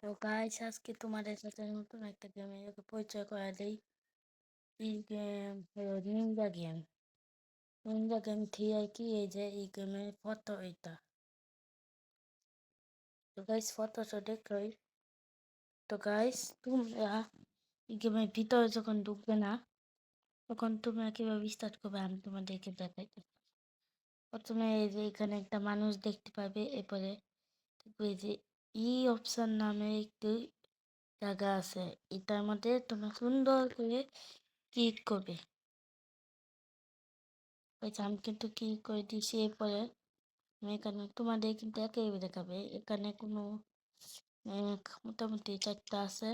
তো গাইস আজকে তোমাদের সাথে নতুন একটা গেমের পরিচয় করা দেই। এই গেম হলো নিনজা গেম। নিনজা গেম থিয়ে কি এই যে এই গেমের ফটো এটা। তো গাইস ফটোটা দেখোই। তো গাইস তোমরা এই গেমের ভিতরে যখন ঢুকবে না তখন তোমরা কিভাবে স্টার্ট করবে আমি তোমাদেরকে দেখাই। প্রথমে এই যে এখানে একটা মানুষ দেখতে পাবে, এরপরে দেখবে এই যে ই অপশন নামে একটু জায়গা আছে, এটার মধ্যে তোমরা সুন্দর করে ক্লিক করবে। ওই আমি কিন্তু কি করে দিয়েছি, এরপরে আমি এখানে তোমাদের কিন্তু একেই দেখাবে। এখানে কোনো মোটামুটি 4টা আছে।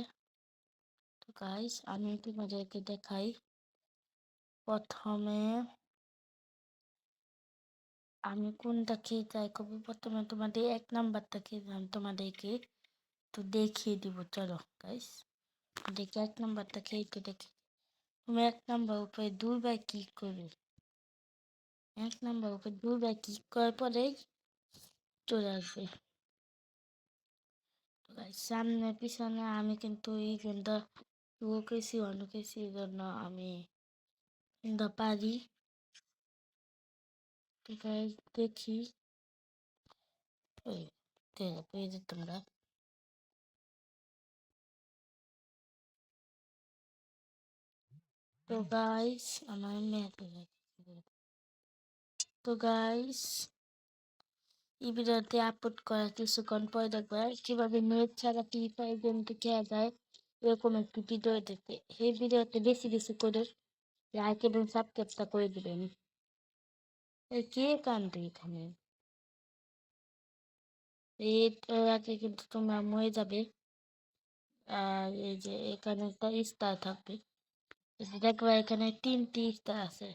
তো গাইস আমি তোমাদেরকে দেখাই। প্রথমে আমি কোনটা খেয়ে ট্রাই করবো, প্রথমে তোমাদের 1 নাম্বারটা খেয়ে আমি তোমাদেরকে তো দেখিয়ে দিব। চলো গাইস দেখি 1 নাম্বারটা খেয়ে তো দেখি। তুমি 1 নাম্বার উপরে 2বার ক্লিক করবে। 1 নাম্বার উপরে 2বার ক্লিক করার পরেই চলে আসবে। সামনে পিছনে আমি কিন্তু এই গেমটা লুকেছি অনেকেছি, এই জন্য আমি কিন্তু পারি। ঠিক আছে দেখি। ওই পেয়ে যে তোমরা। তো গাইস আমার মেয়ে তো গাইস এই ভিডিওতে আপলোড করা কিছুক্ষণ পরে দেখবে কিভাবে নেট ছাড়া ফ্রি ফায়ার গেমটি খেলা যায়, এরকম একটি ভিডিও দেখতে। এই ভিডিওতে বেশি বেশি করে লাইক এবং সাবস্ক্রাইবটা করে দিবেন। এই কে কান্ট্রি এখানে এর আগে কিন্তু তোমরা মরে যাবে। আর এই যে এখানে একটা স্টার থাকবে, দেখবে এখানে 3টি স্টার আছে।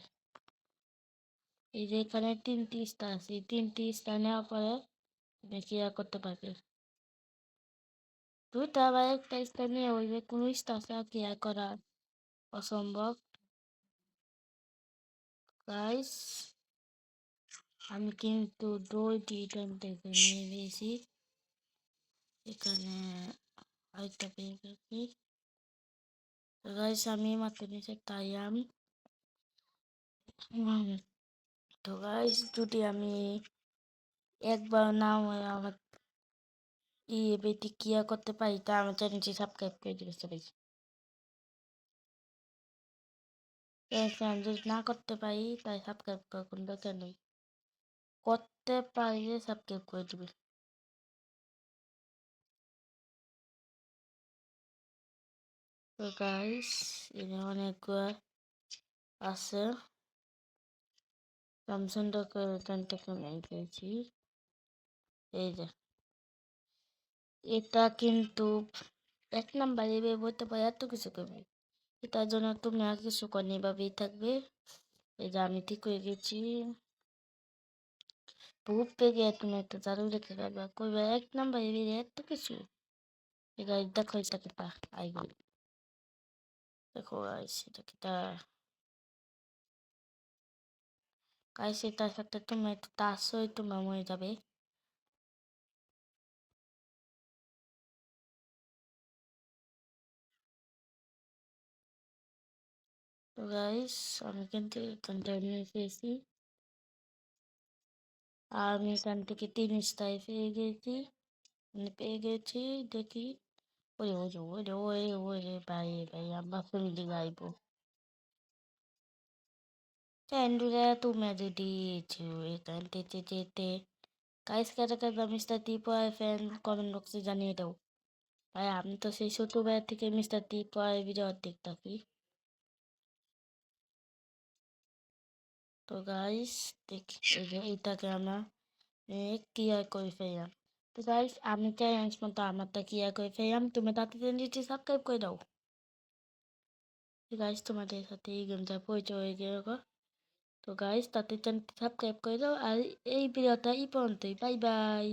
এই যে এখানে 3টি স্টার আছে, এই 3টি স্টার নেওয়ার পরে তুমি ক্লিয়ার করতে পারবে। দুইটা আবার একটা স্টার নিয়ে হইবে, কোনো স্টার ছাড়া ক্লিয়ার করা অসম্ভব। গাইস আমি কিন্তু 2টি ইটেম থেকে নিয়ে নিয়েছি। এখানে আরেকটা পেয়ে গেছি। তো গাইস আমি মাত্র নিয়েছি টাইম। তো গাইস যদি আমি একবার নাও আমার বেটি কিয়া করতে পারি তা আমার চ্যানেলটি সাবস্ক্রাইব করে দিবে সবাই। আমি যদি না করতে পারি তাই সাবস্ক্রাইব করার কোনো দরকার নেই, করতে পারলে সাবস্ক্রাইব করে দিবে। তো গাইস এখানে অনেকগুলো আছে, আমি সুন্দর করে টেনটাকে নিয়ে পেয়েছি। এই যে এটা কিন্তু 1 নাম্বার এভাবে বলতে পারে এত কিছু করবে, এটার জন্য তুমি আর কিছু করেনি, এভাবেই থাকবে। এই যে আমি ঠিক হয়ে গেছি। বহুত পেয়ে তুমি একটা জারু রেখে যাবে কইবে 1 নাম্বার এভাবে এত কিছু। এই গাইস দেখো এটা কিটা আইগো, দেখো গাইস এটা কিটা। গাইস এটার সাথে তুমি একটু তাসই তোমার মরে যাবে। তো গাইস আমি কিন্তু এখানটা নিয়ে পেয়েছি, আর আমি এখান থেকে 3 স্টার পেয়ে গেছি। পেয়ে গেছি দেখি। ওরে ওরে ওরে ওরে ওরে ভাই ভাই আমরা ফ্যামিলি গাইবো। বন্ধুরা তোমরা যদি এখান থেকে যেতে গাইস কাটা কাটা মিস্টার টি ফ্যান কমেন্ট বক্সে জানিয়ে দাও। ভাই আমি তো সেই ছোটবেলা থেকে মিস্টার টি ভিডিও দেখতাছি। তো গাইস দেখি এই যে এইটাকে আমরা ক্লিয়ার করে ফেললাম। তো গাইস আমি চ্যালেঞ্জ মতো আমারটা ক্লিয়ার করে ফেললাম, তুমি তাতে চ্যানেলটি সাবস্ক্রাইব করে দাও। গাইস তোমাদের সাথে এই গেমটা পরিচয় হয়ে গেল। তো গাইস তাতে চ্যানেলটি সাবস্ক্রাইব করে দাও, আর এই ভিডিওটা এই পর্যন্তই। Bye bye.